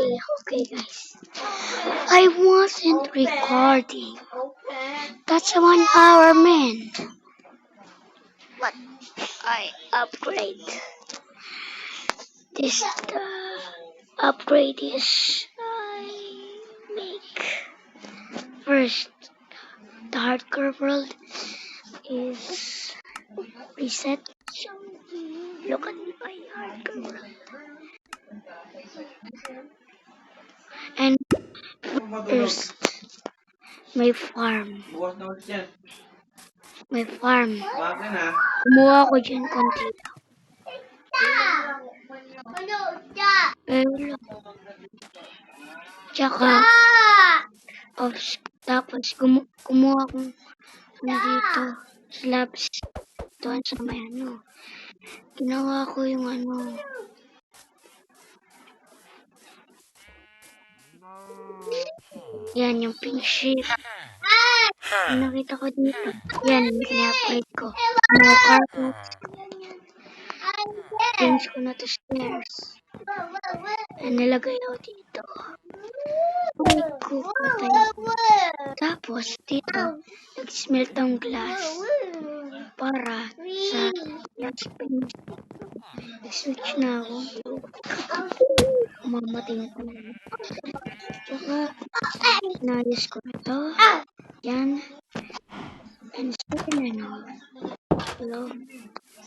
Okay, guys. I wasn't recording. That's a 1 hour, man. But I upgrade. This the upgrade is I make. First, the hardcore world is reset. Look at my hardcore world. And first, my farm. My farm. Kumuha ko dyan konti. Pero, tsaka, tapos kumuha kong dito, slabs. Doon sa may ano. Ginawa ko yung ano. Yan, yung pink sheep. Nakita ko dito. Yan, ina-upgrade ko. Mga carpets. Change ko na to stairs. Nilagay ako dito. Ay ko, patay. Tapos, dito, nag-smelt ang glass. Para sa glass paint. Nag-switch na ako. Mamatay na talaga. Tsaka, inayos ko na to. Yan. And second and all. Hello.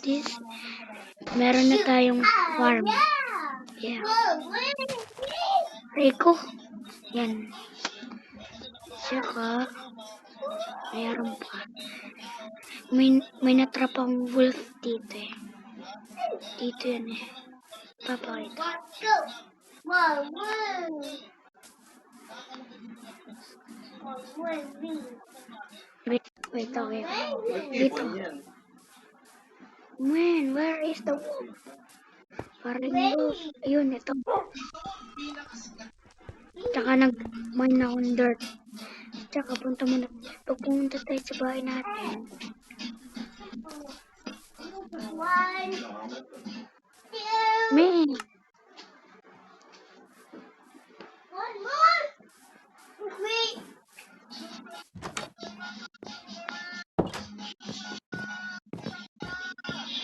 This, meron na tayong farm. Yeah. Rico. Yan. Tsaka, mayroon pa. May natrap ang wolf dito eh. Dito yan eh. Papakita. Wait. Dito. Man, where is the wolf? Parang wolf. Ayun, ito. Tsaka nag-mine akong dirt. Tsaka pumunta tayo sa bahay natin. Man.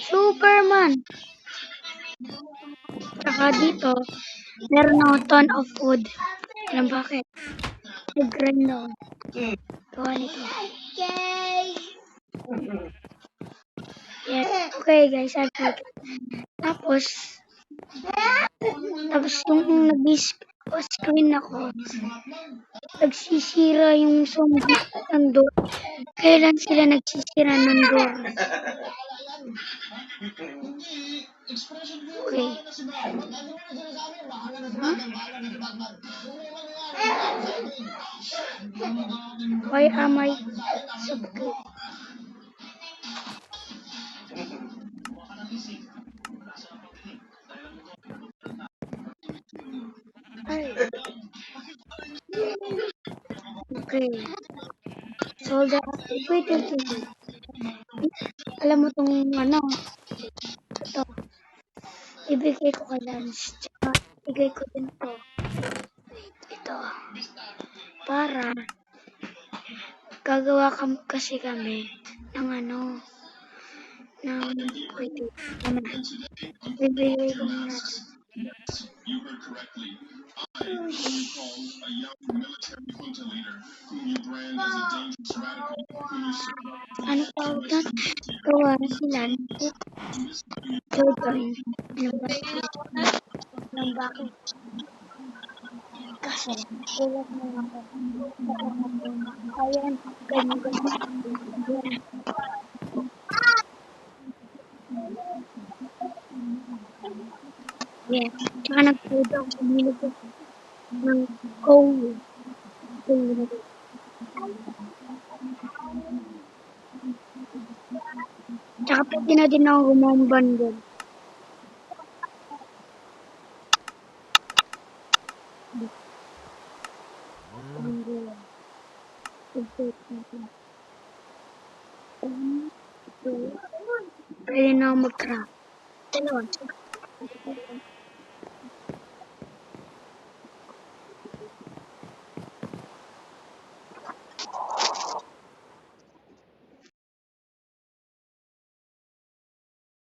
Superman. Tsaka dito, meron ako ton of wood. Alam bakit? Nag-grind ako. Gawa nito. Yeah. Okay guys, tapos yung nag-screen ako, nagsisira yung zombie ng door. Kailan sila nagsisira ng door? Okay. Huh? Why am I so good? Okay. So wait. Alam mo tong ano? Ito. Ibigay ko kay Lance. Tsaka ibigay ko din to. Ito. Para gagawa kasi kami ng ano. Wait. Ibigay ko muna. Ano tawag doon? Gawa sila jojoin ng bakit kasi tulad ng ako ayan ganyan yeah tsaka nag-food ako sa minute ng coal tsaka pwede na din ako gumamban doon. Pwede na ako mag-craft. Dalawa.